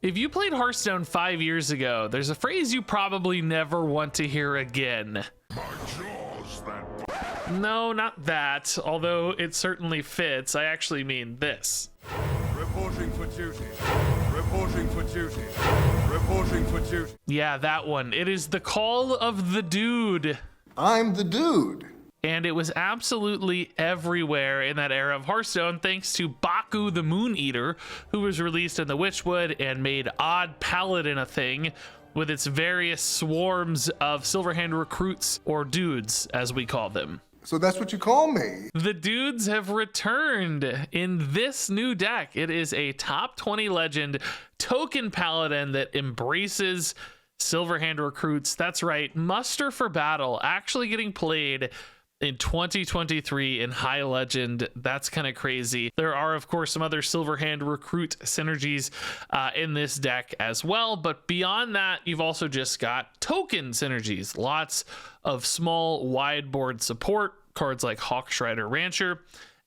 If you played Hearthstone 5 years ago, there's a phrase you probably never want to hear again. No, not that, although it certainly fits. I actually mean this. Reporting for duty. Reporting for duty. Reporting for duty. Yeah, that one. It is the call of the dude. I'm the dude. And it was absolutely everywhere in that era of Hearthstone, thanks to Baku the Moon Eater, who was released in the Witchwood and made Odd Paladin a thing with its various swarms of Silverhand recruits, or dudes, as we call them. So that's what you call me. The dudes have returned in this new deck. It is a top 20 legend Token Paladin that embraces Silverhand recruits. That's right, muster for battle, actually getting played in 2023 in High Legend. That's kind of crazy. There are, of course, some other Silverhand recruit synergies in this deck as well. But beyond that, you've also just got token synergies. Lots of small wide board support, cards like Hawkstrider Rancher,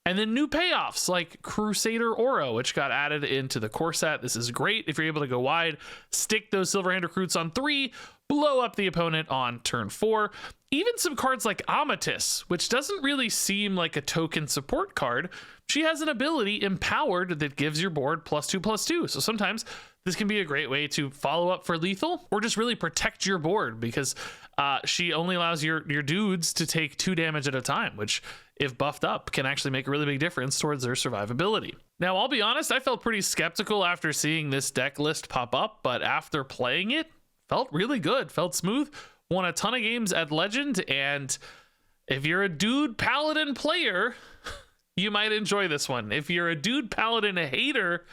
and then new payoffs like Crusader Aura, which got added into the core set. This is great if you're able to go wide, stick those Silverhand recruits on 3, blow up the opponent on turn 4. Even some cards like Amatis, which doesn't really seem like a token support card. She has an ability, Empowered, that gives your board +2/+2. So sometimes this can be a great way to follow up for lethal or just really protect your board, because she only allows your dudes to take 2 damage at a time, which, if buffed up, can actually make a really big difference towards their survivability. Now, I'll be honest, I felt pretty skeptical after seeing this deck list pop up, but after playing it, felt really good, felt smooth, won a ton of games at Legend, and if you're a Dude Paladin player, you might enjoy this one. If you're a Dude Paladin hater,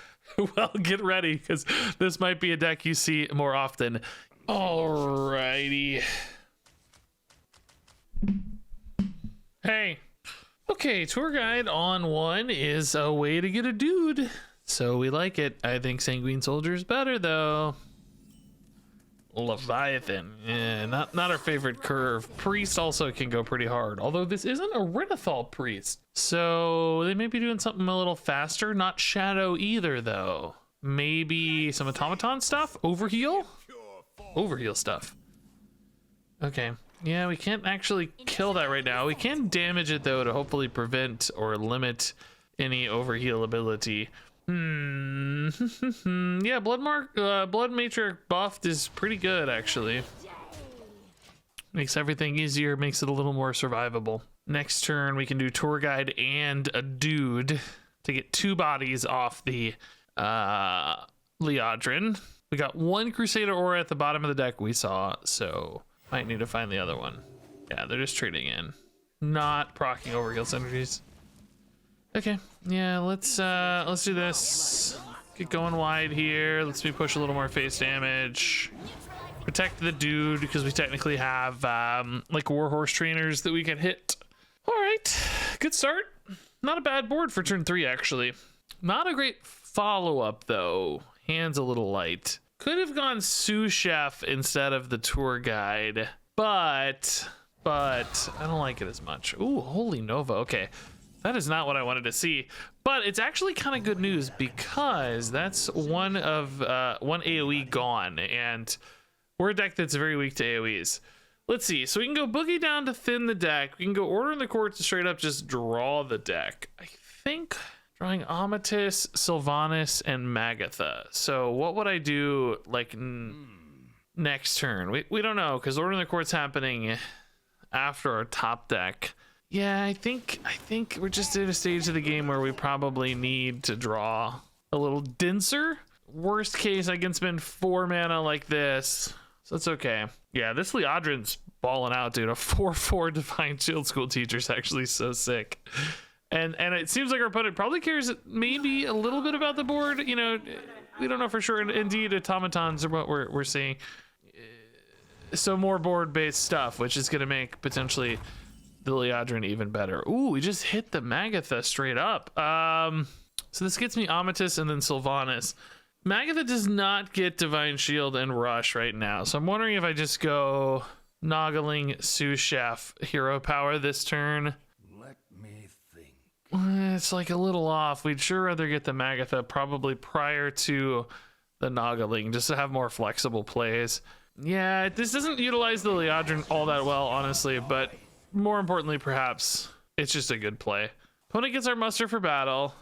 well, get ready, because this might be a deck you see more often. Alrighty. Hey. Okay, tour guide on 1 is a way to get a dude, so we like it. I think Sanguine Soldier is better, though. Leviathan, not our favorite curve. Priest also can go pretty hard, although this isn't a Ridithal Priest, so they may be doing something a little faster. Not Shadow either, though. Maybe some automaton stuff. Overheal stuff. Okay, yeah, we can't actually kill that right now. We can damage it, though, to hopefully prevent or limit any overheal ability. Yeah, Blood Matrix buffed is pretty good, actually. Makes everything easier, makes it a little more survivable. Next turn, we can do Tour Guide and a Dude to get 2 bodies off the Liadrin. We got 1 Crusader Aura at the bottom of the deck we saw, so might need to find the other one. Yeah, they're just trading in. Not proccing overkill synergies. Okay, yeah, let's do this. Get going wide here. Let's push a little more face damage. Protect the dude, because we technically have like Warhorse trainers that we can hit. All right, good start. Not a bad board for turn 3, actually. Not a great follow-up, though. Hands a little light. Could have gone sous chef instead of the tour guide, but I don't like it as much. Ooh, holy Nova. Okay. That is not what I wanted to see, but it's actually kind of good news, because that's one AoE gone, and we're a deck that's very weak to AoEs. Let's see. So we can go Boogie down to thin the deck. We can go Order in the Court to straight up just draw the deck. I think drawing Amatis, Sylvanas, and Magatha. So what would I do like next turn? We don't know, because Order in the Court's happening after our top deck. Yeah, I think we're just at a stage of the game where we probably need to draw a little denser. Worst case, I can spend 4 mana like this, so it's okay. Yeah, this Liadrin's balling out, dude. A 4/4 Divine Shield School Teacher is actually so sick. And it seems like our opponent probably cares maybe a little bit about the board. You know, we don't know for sure. Indeed, automatons are what we're seeing. So more board-based stuff, which is going to make potentially the Liadrin even better. Ooh, we just hit the Magatha straight up. So this gets me Amatis and then Sylvanas. Magatha does not get Divine Shield and Rush right now, so I'm wondering if I just go Noggling, Sous Chef, Hero Power this turn. Let me think. It's like a little off. We'd sure rather get the Magatha probably prior to the Noggling just to have more flexible plays. Yeah, this doesn't utilize the Liadrin all that well, honestly, but more importantly, perhaps it's just a good play. Opponent gets our muster for battle.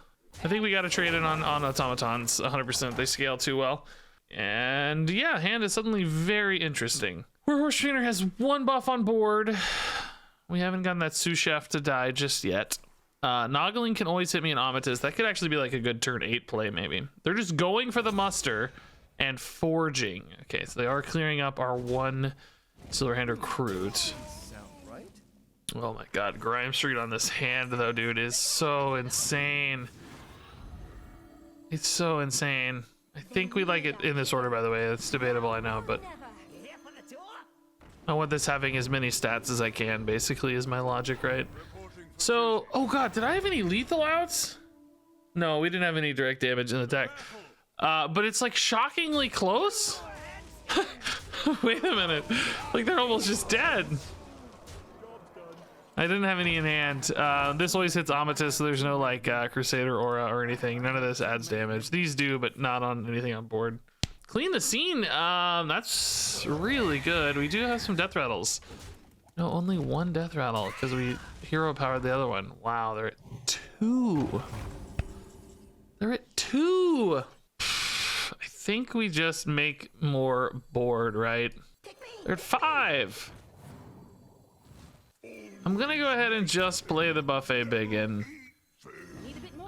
I think we got to trade it on automatons 100%. They scale too well. And yeah, hand is suddenly very interesting. Warhorse Trainer has 1 buff on board. We haven't gotten that sous chef to die just yet. Noggling can always hit me in Amatis. That could actually be like a good turn 8 play, maybe. They're just going for the muster and forging. Okay, so they are clearing up our 1 Silverhand recruit. Oh my god, Grime Street on this hand though, dude, is so insane. It's so insane. I think we like it in this order, by the way. It's debatable, I know, but I want this having as many stats as I can, basically, is my logic, right? So, oh god, did I have any lethal outs? No, we didn't have any direct damage in the deck. But it's like shockingly close. Wait a minute. Like they're almost just dead. I didn't have any in hand. This always hits Amatis, so there's no like Crusader Aura or anything. None of this adds damage. These do, but not on anything on board. Clean the scene. That's really good. We do have some death rattles. No, only 1 death rattle because we hero powered the other one. Wow, they're at 2. They're at 2. I think we just make more board, right? They're at 5. I'm gonna go ahead and just play the buffet big in.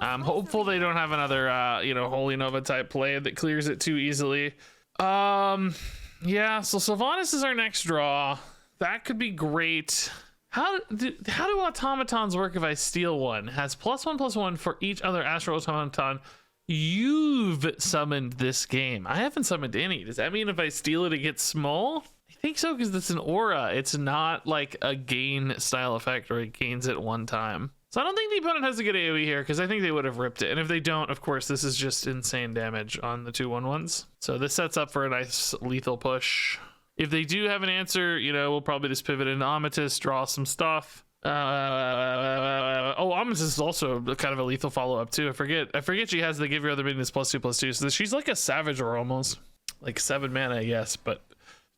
I'm hopeful they don't have another, you know, Holy Nova type play that clears it too easily. Yeah, so Sylvanas is our next draw. That could be great. How do automatons work if I steal one? Has +1/+1 for each other astral automaton you've summoned this game. I haven't summoned any. Does that mean if I steal it, it gets small? I think so, because it's an aura. It's not like a gain style effect where it gains it 1 time. So I don't think the opponent has a good AoE here, because I think they would have ripped it. And if they don't, of course, this is just insane damage on the 2/1/1s. So this sets up for a nice lethal push. If they do have an answer, you know, we'll probably just pivot into Amatis, draw some stuff. Oh, Amatis is also kind of a lethal follow-up too. I forget she has the give your other minions +2/+2. So she's like a Savage Roar almost. Like 7 mana, yes, but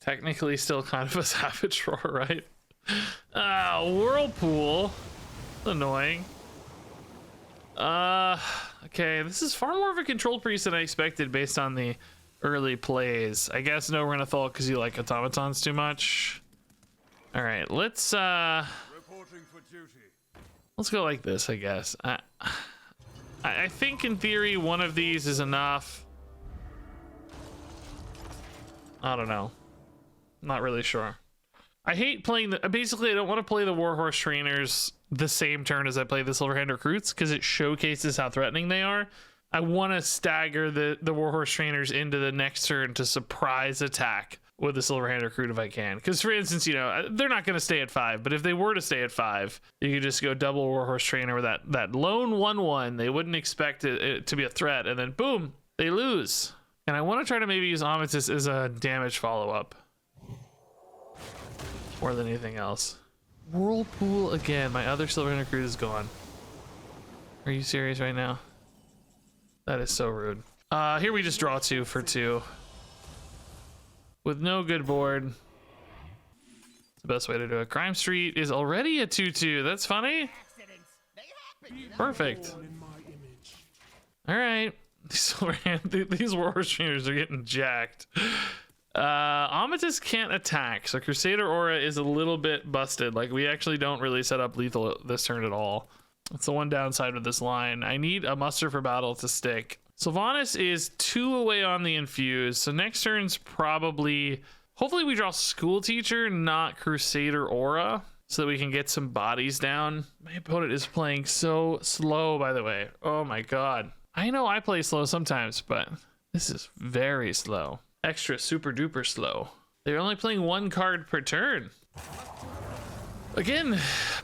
technically still kind of a Savage Roar, right? Whirlpool. Annoying. Okay, this is far more of a controlled priest than I expected based on the early plays. I guess no Renethal because you like automatons too much. All right, let's go like this, I guess. I think in theory one of these is enough. I don't know. Not really sure. I hate playing basically I don't want to play the Warhorse Trainers the same turn as I play the Silverhand Recruits because it showcases how threatening they are. I want to stagger the Warhorse Trainers into the next turn to surprise attack with the Silverhand Recruit if I can. Because for instance, you know, they're not going to stay at 5, but if they were to stay at 5, you could just go double Warhorse Trainer with that lone 1/1. They wouldn't expect it to be a threat, and then boom, they lose. And I want to try to maybe use Amatis as a damage follow-up more than anything else. Whirlpool again. My other Silverhand Recruit is gone. Are you serious right now? That is so rude. Here we just draw 2 for 2. With no good board. It's the best way to do it. Crime Street is already a 2/2. That's funny. Perfect. All right. These Warhorse Trainers are getting jacked. Amatis can't attack, so Crusader Aura is a little bit busted. Like, we actually don't really set up lethal this turn at all. That's the one downside with this line. I need a muster for battle to stick. Sylvanas is 2 away on the infuse, so next turn's probably... Hopefully we draw School Teacher, not Crusader Aura, so that we can get some bodies down. My opponent is playing so slow, by the way. Oh my god. I know I play slow sometimes, but this is very slow. Extra super duper slow. They're only playing 1 card per turn. Again,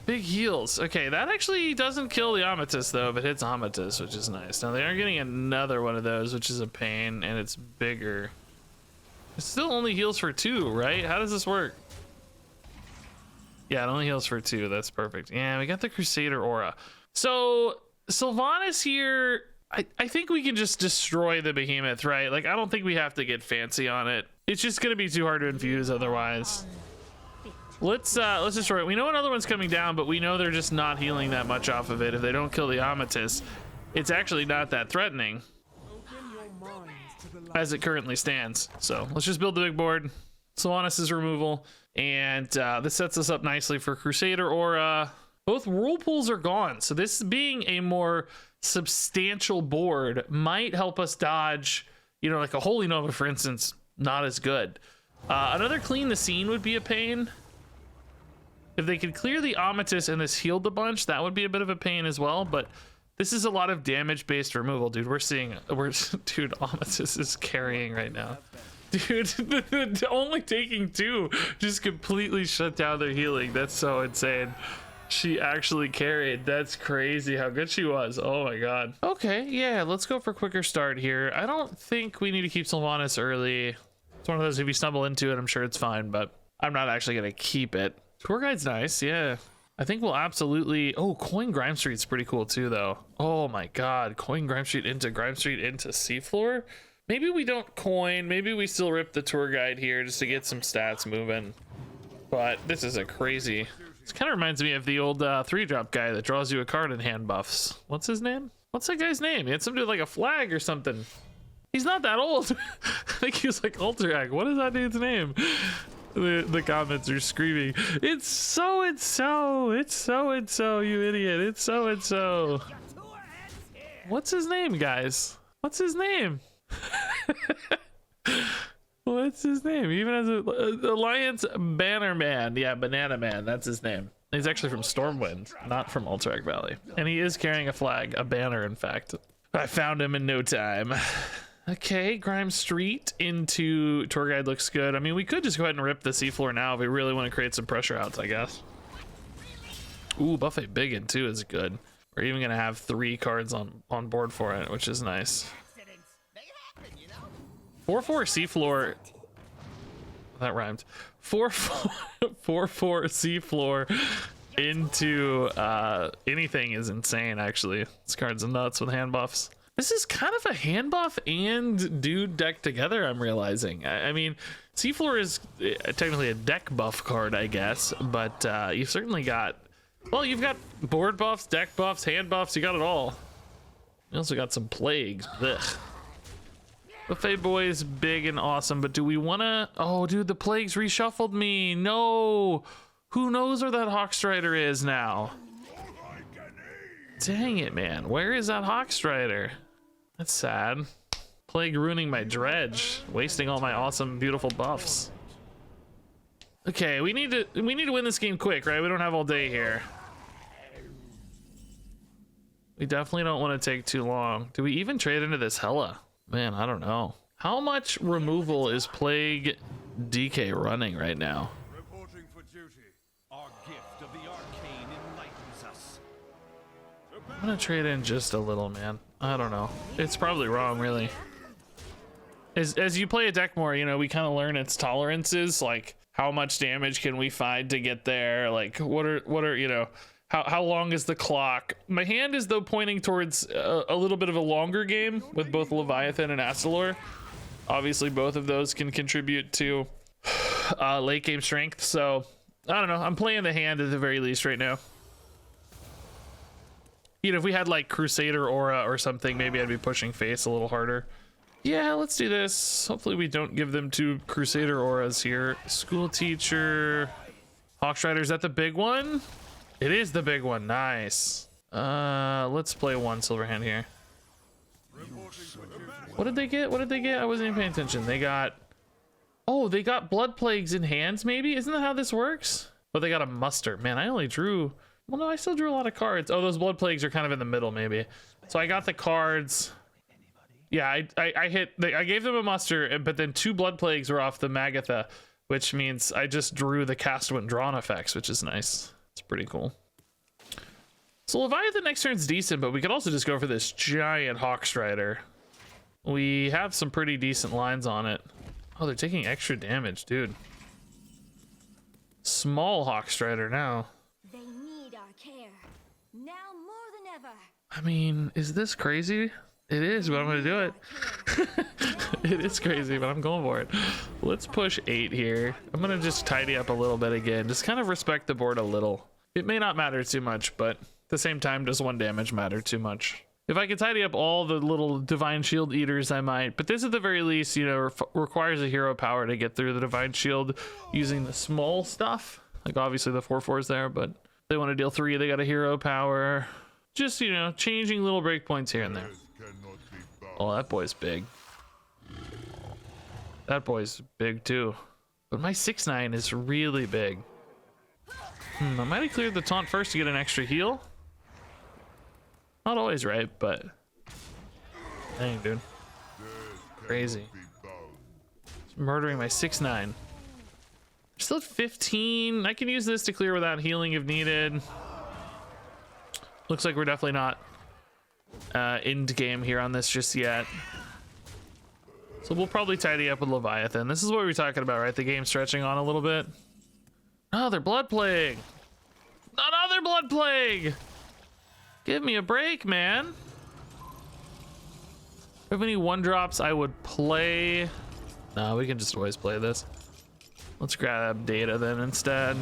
big heals. Okay, that actually doesn't kill the Amatis though, but hits Amatis, which is nice. Now they are getting another one of those, which is a pain, and it's bigger. It still only heals for 2, right? How does this work? Yeah, it only heals for 2. That's perfect. Yeah, we got the Crusader Aura. So Sylvanas here I think we can just destroy the behemoth, right? Like, I don't think we have to get fancy on it. It's just gonna be too hard to infuse otherwise. Let's destroy it. We know another one's coming down, but we know they're just not healing that much off of it. If they don't kill the Amatis, it's actually not that threatening as it currently stands. So let's just build the big board. Sylvanas' removal, and this sets us up nicely for Crusader Aura. Both whirlpools are gone, so this being a more substantial board might help us dodge, you know, like a Holy Nova, for instance, not as good. Another clean the scene would be a pain. If they could clear the Amatis and this healed a bunch, that would be a bit of a pain as well, but this is a lot of damage-based removal, dude. Dude, Amatis is carrying right now. Dude, only taking 2 just completely shut down their healing. That's so insane. She actually carried. That's crazy how good she was. Oh my god. Okay, yeah, let's go for quicker start here. I don't think we need to keep Sylvanas early. It's one of those, if you stumble into it, I'm sure it's fine, but I'm not actually gonna keep it. Tour guide's nice, yeah. I think we'll absolutely... Oh, Coin Grime Street's pretty cool too, though. Oh my god, Coin Grime Street into Seafloor? Maybe we don't coin, maybe we still rip the tour guide here just to get some stats moving. But this is a crazy... This kind of reminds me of the old 3-drop guy that draws you a card in hand buffs. What's his name? What's that guy's name? He had something to do with like a flag or something. He's not that old. I think he was like Ultrak. What is that dude's name? The comments are screaming, it's so and so, you idiot, it's so and so. What's his name, guys? What's his name? What's his name? He even has a Alliance Banner Man. Yeah, Banana Man, that's his name. He's actually from Stormwind, not from Ultrak Valley, and he is carrying a flag, a banner, in fact. I found him in no time. Okay, Grime Street into tour guide looks good. I mean, we could just go ahead and rip the seafloor now if we really want to create some pressure outs, I guess. Ooh, Buffet Biggin too is good. We're even gonna have 3 cards on board for it, which is nice. 4/4 seafloor. That rhymed. 4/4 seafloor into anything is insane. Actually, this card's nuts with hand buffs. This is kind of a hand buff and dude deck together, I'm realizing. I mean, Seafloor is technically a deck buff card, I guess, but you've certainly got, well, you've got board buffs, deck buffs, hand buffs, you got it all. You also got some plagues. Ugh. Buffet Boy's big and awesome, but do we want to... Oh, dude, the plagues reshuffled me. No. Who knows where that Hawkstrider is now? Dang it, man. Where is that Hawkstrider? That's sad. Plague ruining my dredge, wasting all my awesome, beautiful buffs. Okay, we need to win this game quick, right? We don't have all day here. We definitely don't want to take too long. Do we even trade into this Hella? Man, I don't know. How much removal is Plague DK running right now? Reporting for duty. Our gift of the arcane enlightens us. I'm gonna trade in just a little, man. I don't know. It's probably wrong, really. As you play a deck more, you know, we kind of learn its tolerances, like how much damage can we find to get there? Like what are you know, how long is the clock? My hand is though pointing towards a little bit of a longer game with both Leviathan and Astalor. Obviously, both of those can contribute to late game strength. So I don't know. I'm playing the hand at the very least right now. You know, if we had like Crusader Aura or something, maybe I'd be pushing face a little harder. Yeah, let's do this. Hopefully we don't give them 2 Crusader Auras here. School Teacher. Hawkstrider, is that the big one? It is the big one. Nice. Let's play 1 silver hand here. What did they get? What did they get? I wasn't even paying attention. They got... Oh, they got Blood Plagues in hands, maybe? Isn't that how this works? Oh, they got a muster. Man, I only drew... Well, no, I still drew a lot of cards. Oh, those Blood Plagues are kind of in the middle, maybe. So I got the cards. Yeah, I gave them a muster, but then 2 Blood Plagues were off the Magatha, which means I just drew the cast when drawn effects, which is nice. It's pretty cool. So Leviathan next turn's decent, but we could also just go for this giant Hawkstrider. We have some pretty decent lines on it. Oh, they're taking extra damage, dude. Small Hawkstrider now. They need our care now more than ever. I mean, is this crazy? It is, but I'm gonna do it. It is crazy, but I'm going for it. Let's push 8 here. I'm gonna just tidy up a little bit again. Just kind of respect the board a little. It may not matter too much, but at the same time, does 1 damage matter too much? If I could tidy up all the little divine shield eaters, I might. But this at the very least, you know, requires a hero power to get through the divine shield using the small stuff. Like obviously the 4/4's there, but they want to deal 3, they got a hero power. Just, you know, changing little breakpoints here and there. Oh, that boy's big. That boy's big too. But my 6/9 is really big. I might have cleared the taunt first to get an extra heal. Not always right, but dang, dude. Crazy. It's murdering my 6/9. Still at 15. I can use this to clear without healing if needed. Looks like we're definitely not end game here on this just yet. So we'll probably tidy up with Leviathan. This is what we were talking about, right? The game stretching on a little bit. Another Blood Plague. Another Blood Plague. Give me a break, man. If I have any 1-drops, I would play. No, we can just always play this. Let's grab data then instead.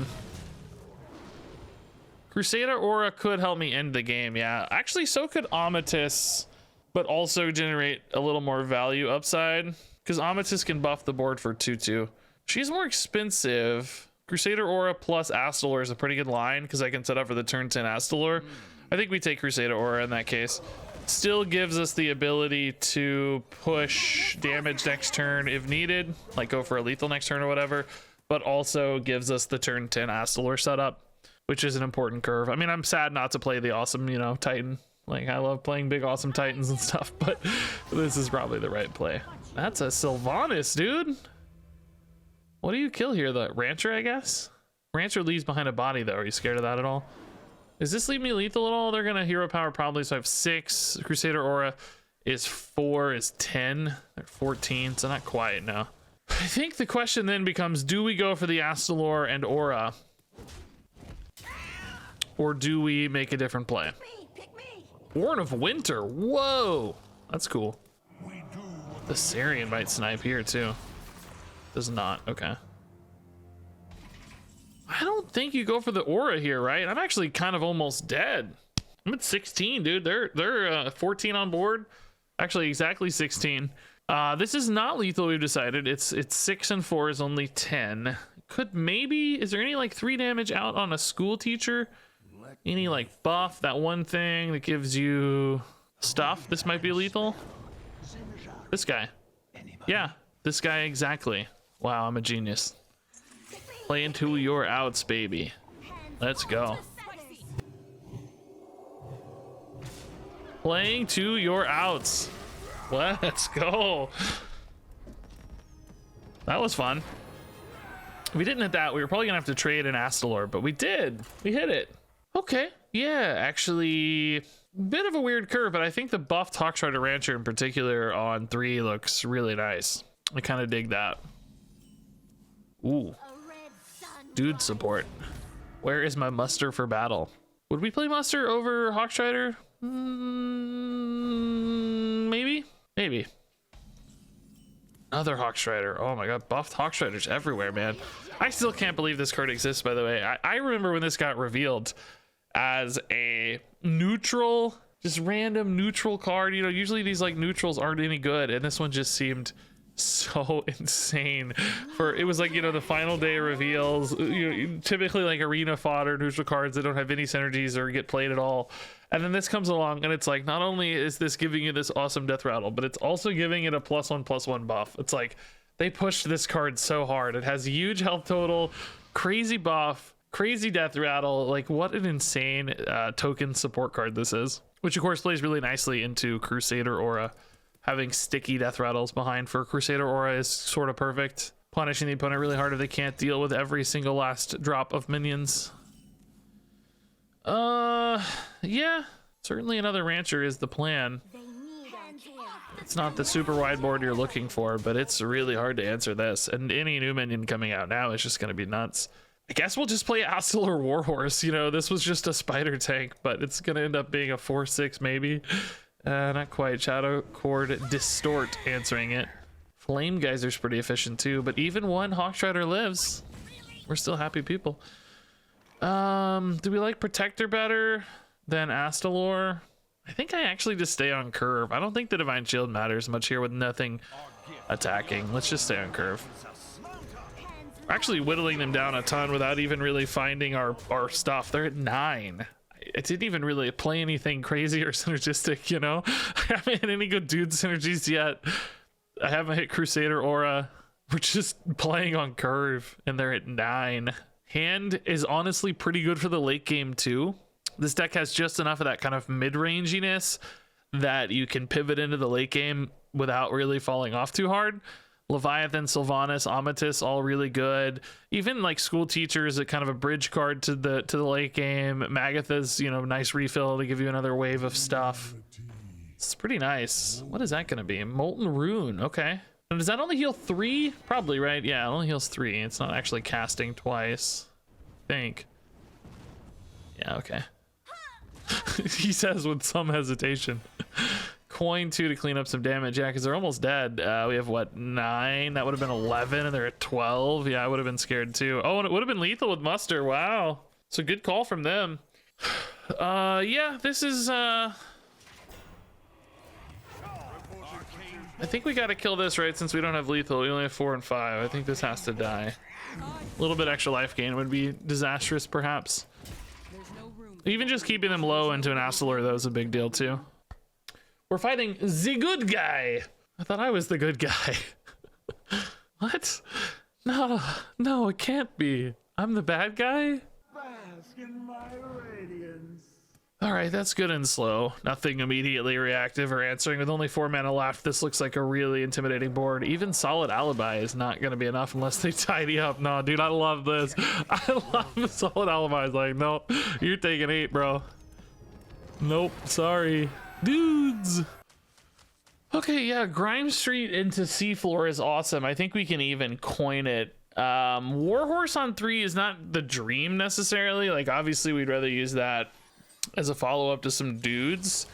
Crusader Aura could help me end the game, yeah. Actually, so could Amatis, but also generate a little more value upside, because Amatis can buff the board for 2/2. She's more expensive. Crusader Aura plus Astalor is a pretty good line, because I can set up for the turn 10 Astalor. I think we take Crusader Aura in that case. Still gives us the ability to push damage next turn if needed, like go for a lethal next turn or whatever, but also gives us the turn 10 Astalor setup, which is an important curve. I mean, I'm sad not to play the awesome, you know, Titan. Like, I love playing big awesome Titans and stuff, but this is probably the right play. That's a Sylvanas, dude. What do you kill here? The Rancher, I guess? Rancher leaves behind a body, though. Are you scared of that at all? Does this leave me lethal at all? They're gonna hero power probably, so I have 6. Crusader Aura is 4, is 10. They're 14, so not quite, no. I think the question then becomes, do we go for the Astalor and Aura? Or do we make a different play? Horn of Winter, whoa! That's cool. The Sarian might snipe here too. Does not, okay. I don't think you go for the Aura here, right? I'm actually kind of almost dead. I'm at 16, dude. They're 14 on board. Actually, exactly 16. This is not lethal, we've decided. It's 6 and 4 is only 10. Could maybe, is there any like 3 damage out on a school teacher? Any like buff, that one thing that gives you stuff? This might be lethal. This guy. Yeah, this guy exactly. Wow, I'm a genius. Play into your outs, baby. Let's go. Playing to your outs. Let's go. That was fun. If we didn't hit that, we were probably gonna have to trade an Astalor, but we did. We hit it. Okay. Yeah, actually, bit of a weird curve, but I think the buffed Hawkstrider Rancher in particular on 3 looks really nice. I kind of dig that. Ooh. Dude support. Where is my muster for battle? Would we play muster over Hawkstrider? Maybe? Maybe. Another Hawkstrider. Oh my god, buffed Hawkstriders everywhere, man. I still can't believe this card exists, by the way. I remember when this got revealed as a neutral, just random neutral card. You know, usually these like neutrals aren't any good, and this one just seemed so insane. For it was like, you know, the final day reveals, you know, typically like arena fodder neutral cards that don't have any synergies or get played at all, and then this comes along and it's like, not only is this giving you this awesome death rattle, but it's also giving it a +1/+1 buff. It's like they pushed this card so hard. It has huge health total, crazy buff, crazy death rattle. Like, what an insane token support card this is, which of course plays really nicely into Crusader Aura. Having sticky death rattles behind for Crusader Aura is sort of perfect. Punishing the opponent really hard if they can't deal with every single last drop of minions. Yeah, certainly another Rancher is the plan. It's not the super wide board you're looking for, but it's really hard to answer this. And any new minion coming out now is just going to be nuts. I guess we'll just play Astalor Warhorse. You know, this was just a spider tank, but it's going to end up being a 4/6 maybe. Not quite. Shadow Cord Distort answering it. Flame Geyser's pretty efficient too, but even one Hawkstrider lives. We're still happy people. Do we like Protector better than Astalor? I think I actually just stay on Curve. I don't think the Divine Shield matters much here with nothing attacking. Let's just stay on Curve. We're actually whittling them down a ton without even really finding our stuff. They're at 9. It didn't even really play anything crazy or synergistic, you know? I haven't hit any good dude synergies yet. I haven't hit Crusader Aura. We're just playing on Curve and they're at 9. Hand is honestly pretty good for the late game too. This deck has just enough of that kind of mid-ranginess that you can pivot into the late game without really falling off too hard. Leviathan, Sylvanas, Amatis, all really good. Even like School Teacher is a kind of a bridge card to the late game. Magatha's, you know, nice refill to give you another wave of stuff. It's pretty nice. What is that going to be? Molten Rune. Okay. And does that only heal 3? Probably, right? Yeah, it only heals 3. It's not actually casting twice, I think. Yeah, okay. He says with some hesitation. Coin 2 to clean up some damage. Yeah, because they're almost dead. We have what, 9? That would have been 11 and they're at 12. Yeah, I would have been scared too. Oh, and it would have been lethal with Muster. Wow. So good call from them. Yeah, this is I think we got to kill this, right? Since we don't have lethal, we only have 4 and 5. I think this has to die. A little bit extra life gain would be disastrous, perhaps. Even just keeping them low into an Astalor, though, is a big deal, too. We're fighting the good guy. I thought I was the good guy. What? No, no, it can't be. I'm the bad guy? Bask in my radiance. All right, that's good and slow. Nothing immediately reactive or answering. With only 4 mana left, this looks like a really intimidating board. Even Solid Alibi is not going to be enough unless they tidy up. No, dude, I love this. I love Solid Alibi. It's like, nope, you're taking 8, bro. Nope, sorry. Dudes. Okay, yeah, Grime Street into Seafloor is awesome. I think we can even coin it. Warhorse on 3 is not the dream necessarily. Like, obviously, we'd rather use that as a follow-up to some dudes,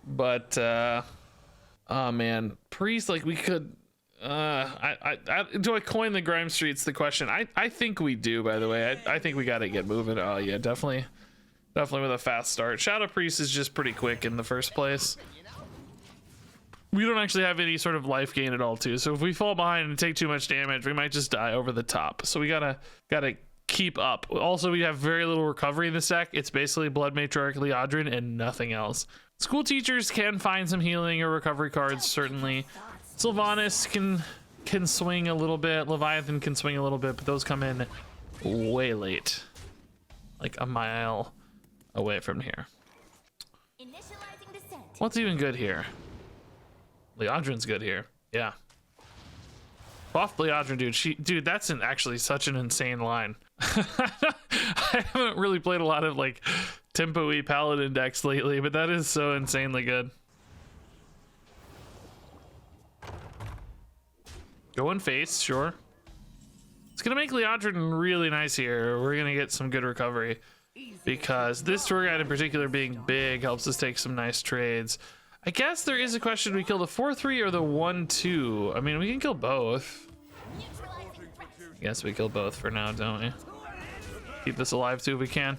but oh man, Priest, like we could do I coin the Grime Street's the question. I think we do, by the way. I think we got to get moving. Oh yeah, definitely with a fast start. Shadow Priest is just pretty quick in the first place. We don't actually have any sort of life gain at all too, so if we fall behind and take too much damage, we might just die over the top. So we gotta keep up. Also, we have very little recovery in this deck. It's basically Blood Matriarch, Liadrin, and nothing else. School Teachers can find some healing or recovery cards, certainly. Sylvanas can swing a little bit. Leviathan can swing a little bit, but those come in way late. Like a mile away from here. What's even good here? Liadrin's good here. Yeah. Buff Liadrin, dude, that's actually such an insane line. I haven't really played a lot of like tempo-y paladin decks lately, but that is so insanely good. Go in face, sure. It's gonna make Liadrin really nice here. We're gonna get some good recovery because this tour guide in particular being big helps us take some nice trades. I guess there is a question, we kill the 4-3 or the 1-2. I mean, we can kill both. I guess we kill both for now, don't we? Keep this alive too if we can.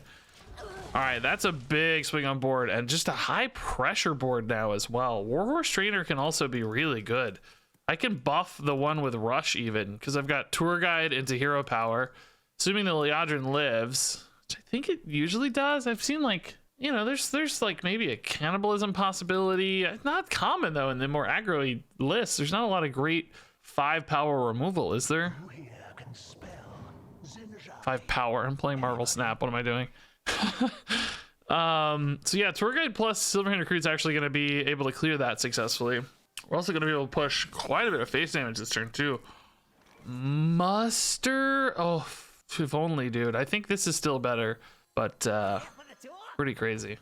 All right, that's a big swing on board and just a high pressure board now as well. Warhorse Trainer can also be really good. I can buff the one with Rush even because I've got Tour Guide into Hero Power. Assuming the Liadrin lives, which I think it usually does. I've seen like, you know, there's like maybe a cannibalism possibility. Not common though in the more aggro lists. There's not a lot of great 5 power removal, is there? 5 power. I'm playing Marvel Snap. What am I doing? So yeah, Tour Guide plus Silverhand Recruit's actually going to be able to clear that successfully. We're also going to be able to push quite a bit of face damage this turn too. Muster. Oh, if only, dude. I think this is still better, but pretty crazy.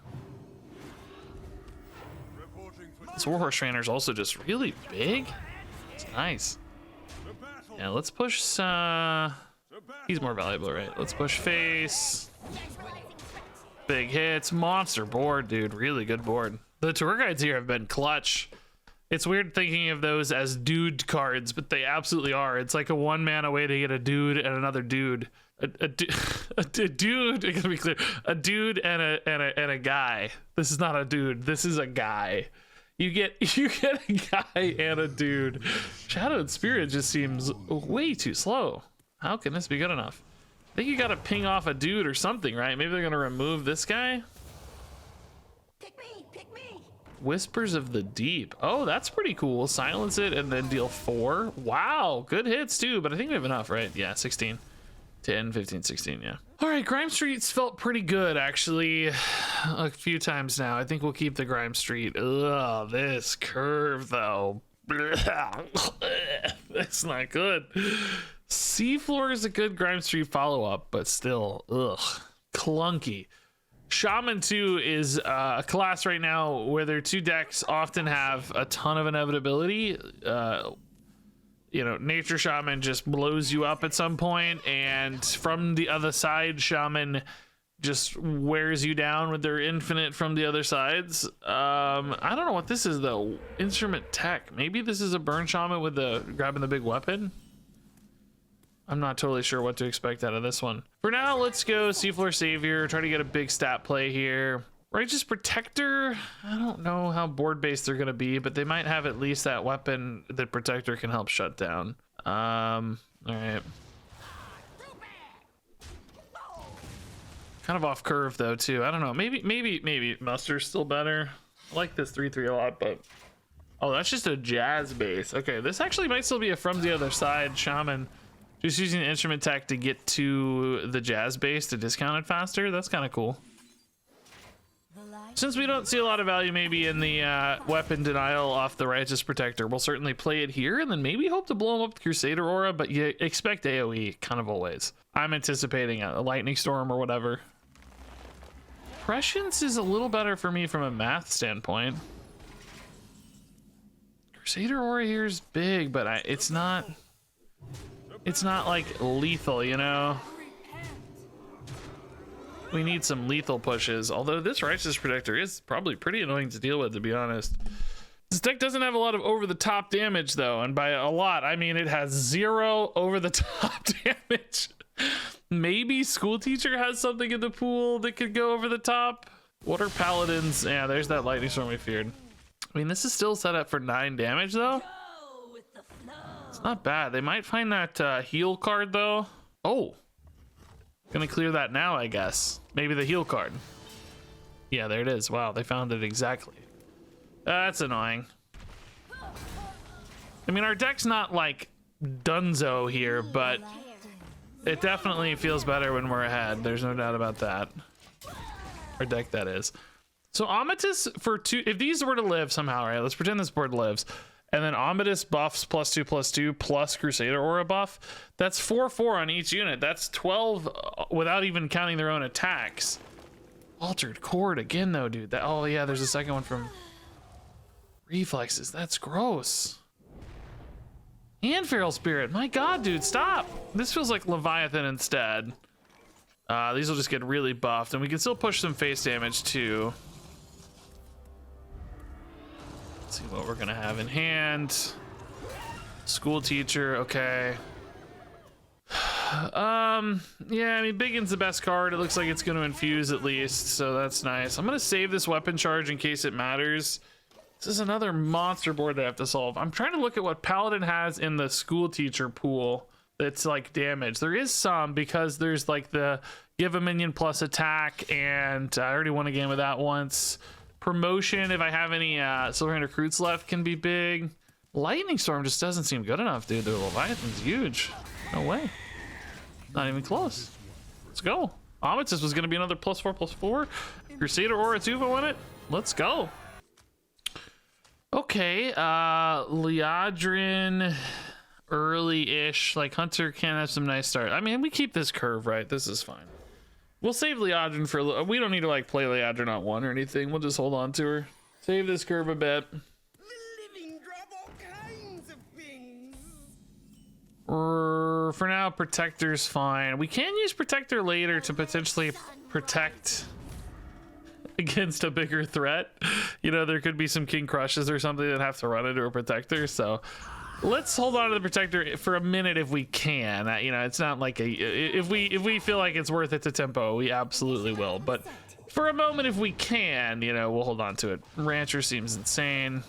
This Warhorse Trainer is also just really big. It's nice. Yeah, let's push. He's more valuable, right? Let's push face. Big hits, monster board, dude. Really good board. The tour guides here have been clutch. It's weird thinking of those as dude cards, but they absolutely are. It's like a one mana way to get a dude and another dude. A dude, it can be clear, a dude and a guy. This is not a dude. This is a guy. You get a guy and a dude. Shadowed Spirit just seems way too slow. How can this be good enough? I think you gotta ping off a dude or something, right? Maybe they're gonna remove this guy. Pick me, pick me. Whispers of the Deep. Oh, that's pretty cool. Silence it and then deal 4. Wow, good hits too, but I think we have enough, right? Yeah, 16. 10, 15, 16, yeah. All right, Grime Street's felt pretty good, actually, a few times now. I think we'll keep the Grime Street. Ugh, this curve, though. That's not good. Seafloor is a good Grime Street follow-up, but still, ugh, clunky. Shaman 2 is a class right now where their 2 decks often have a ton of inevitability. You know, Nature Shaman just blows you up at some point, and from the other side, Shaman just wears you down with their infinite from the other sides. I don't know what this is though. Instrument Tech. Maybe this is a Burn Shaman with the grabbing the big weapon. I'm not totally sure what to expect out of this one. For now, let's go Seafloor Savior. Try to get a big stat play here. Righteous Protector, I don't know how board based they're gonna be, but they might have at least that weapon that Protector can help shut down. All right. Kind of off curve though too. I don't know. Maybe Muster's still better. I like this 3/3 a lot, but oh, that's just a jazz base. Okay, this actually might still be a from the other side Shaman. Just using the instrument tech to get to the jazz base to discount it faster. That's kind of cool. Since we don't see a lot of value maybe in the weapon denial off the Righteous Protector, we'll certainly play it here and then maybe hope to blow him up with Crusader Aura, but you expect AoE kind of always. I'm anticipating a Lightning Storm or whatever. Prescience is a little better for me from a math standpoint. Crusader Aura here is big, but it's not like lethal, you know? We need some lethal pushes, although this Righteous Protector is probably pretty annoying to deal with, to be honest. This deck doesn't have a lot of over-the-top damage, though, and by a lot, I mean it has 0 over-the-top damage. Maybe School Teacher has something in the pool that could go over the top. What are Paladins? Yeah, there's that Lightning Storm we feared. I mean, this is still set up for 9 damage, though. It's not bad. They might find that heal card, though. Oh. Gonna clear that now, I guess. Maybe the heal card. Yeah, there it is. Wow, they found it exactly. That's annoying. I mean, our deck's not like dunzo here, but it definitely feels better when we're ahead. There's no doubt about that. Our deck, that is. So Amatus for 2, if these were to live somehow, right? Let's pretend this board lives. And then Amatus buffs +2/+2 plus Crusader Aura buff. That's 4/4 on each unit. That's 12 without even counting their own attacks. Altered Chord again, though, dude. Oh, yeah, there's a second one from Reflexes. That's gross. And Feral Spirit. My God, dude, stop. This feels like Leviathan instead. These will just get really buffed. And we can still push some face damage, too. See what we're gonna have in hand. School Teacher, okay. Yeah, I mean, Biggin's the best card. It looks like it's gonna infuse at least, so that's nice. I'm gonna save this weapon charge in case it matters. This is another monster board that I have to solve. I'm trying to look at what Paladin has in the School Teacher pool that's like damage. There is some because there's like the give a minion plus attack, and I already won a game with that once. Promotion, if I have any Silverhand Recruits left, can be big. Lightning Storm just doesn't seem good enough, dude. The Leviathan's huge. No way. Not even close. Let's go. Amatus was going to be another +4/+4. Crusader Aura 2 if I win it. Let's go. Okay. Liadrin, early-ish. Like, Hunter can have some nice start. I mean, we keep this curve, right? This is fine. We'll save Liadrin for a little. We don't need to like play Liadrin on 1 or anything. We'll just hold on to her. Save this curve a bit. The living drop all kinds of things. For now, Protector's fine. We can use Protector later to potentially protect against a bigger threat. You know, there could be some king crushes or something that have to run into a protector. So let's hold on to the protector for a minute if we can. You know, it's not like if we feel like it's worth it to tempo, we absolutely will. But for a moment, if we can, you know, we'll hold on to it. Rancher seems insane.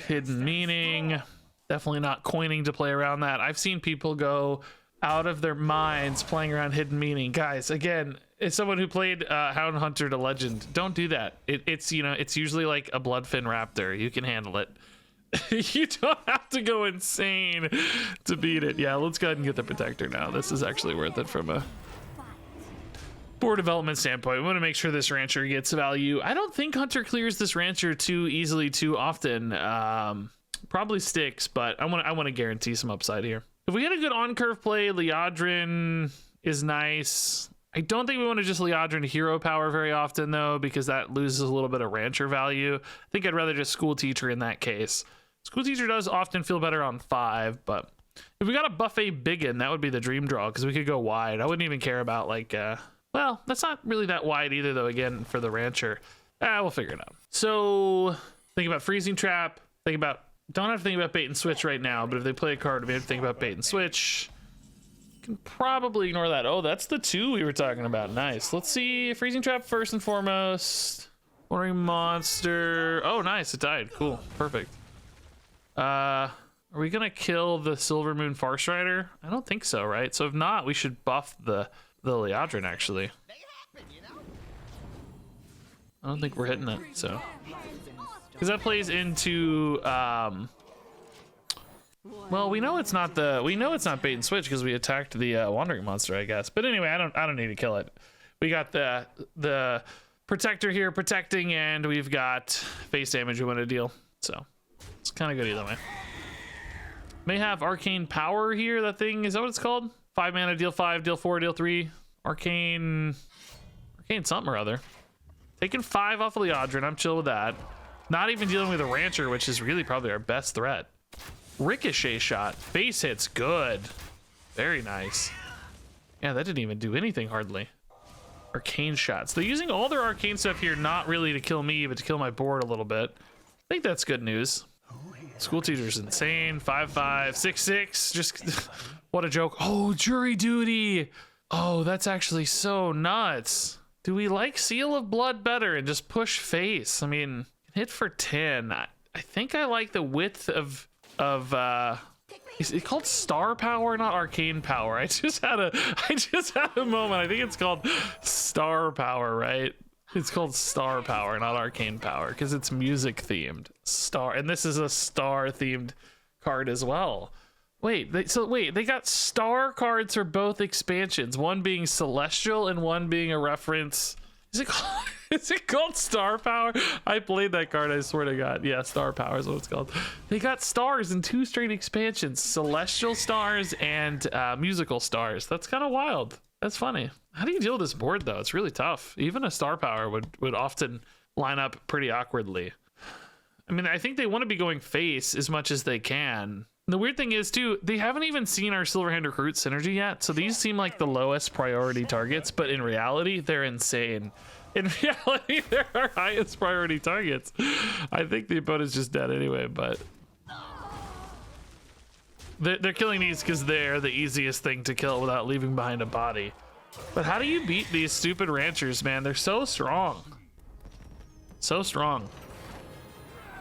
Hidden meaning. Definitely not coining to play around that. I've seen people go out of their minds playing around hidden meaning. Guys, again, as someone who played Hound Hunter to Legend, don't do that. It's, you know, it's usually like a Bloodfin Raptor. You can handle it. You don't have to go insane to beat it. Yeah, let's go ahead and get the protector now. This is actually worth it from a board development standpoint. We want to make sure this rancher gets value. I don't think Hunter clears this rancher too easily, too often. Probably sticks, but I want to guarantee some upside here. If we get a good on-curve play, Liadrin is nice. I don't think we want to just Liadrin hero power very often, though, because that loses a little bit of rancher value. I think I'd rather just School Teacher in that case. School Teacher does often feel better on 5, but if we got a buffet biggin, that would be the dream draw, because we could go wide. I wouldn't even care about, like, well, that's not really that wide either, though, again, for the rancher. We'll figure it out. So, think about Freezing Trap. Think about... Don't have to think about bait and switch right now, but if they play a card, we have to think about bait and switch. Can probably ignore that. Oh, that's the 2 we were talking about. Nice. Let's see. Freezing Trap first and foremost. Wandering Monster. Oh, nice. It died. Cool. Perfect. Are we going to kill the Silver Moon Farce Rider? I don't think so, right? So if not, we should buff the Liadrin, actually. I don't think we're hitting it, so... Because that plays into, well, we know it's not bait and switch because we attacked the Wandering Monster, I guess. But anyway, I don't need to kill it. We got the protector here protecting, and we've got face damage we want to deal. So it's kind of good either way. May have arcane power here. That thing, is that what it's called? 5 mana, deal 5, deal 4, deal 3. Arcane something or other. Taking 5 off of Liadrin. I'm chill with that. Not even dealing with a rancher, which is really probably our best threat. Ricochet shot. Face hits. Good. Very nice. Yeah, that didn't even do anything hardly. Arcane shots. They're using all their arcane stuff here, not really to kill me, but to kill my board a little bit. I think that's good news. School Teacher's insane. 5/5, 6/6. Just what a joke. Oh, jury duty. Oh, that's actually so nuts. Do we like Seal of Blood better and just push face? I mean... Hit for 10. I think I like the width of is it called star power, not arcane power? I just had a moment. I think it's called star power, right? It's called star power, not arcane power, because it's music themed. Star, and this is a star themed card as well. Wait, they got star cards for both expansions, one being celestial and one being a reference. Is it called Star Power? I played that card, I swear to God. Yeah, Star Power is what it's called. They got stars in 2 straight expansions. Celestial stars and musical stars. That's kind of wild. That's funny. How do you deal with this board, though? It's really tough. Even a Star Power would often line up pretty awkwardly. I mean, I think they want to be going face as much as they can. And the weird thing is, too, they haven't even seen our Silverhand Recruit synergy yet, so these seem like the lowest priority targets, but in reality, they're insane. In reality, they're our highest priority targets. I think the opponent's just dead anyway, but... They're killing these because they're the easiest thing to kill without leaving behind a body. But how do you beat these stupid ranchers, man? They're so strong. So strong.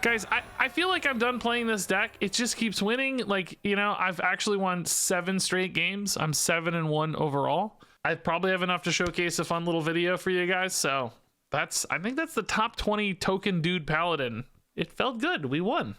Guys, I feel like I'm done playing this deck. It just keeps winning. Like, you know, I've actually won 7 straight games. I'm 7-1 overall. I probably have enough to showcase a fun little video for you guys. So I think that's the top 20 token Dude Paladin. It felt good. We won.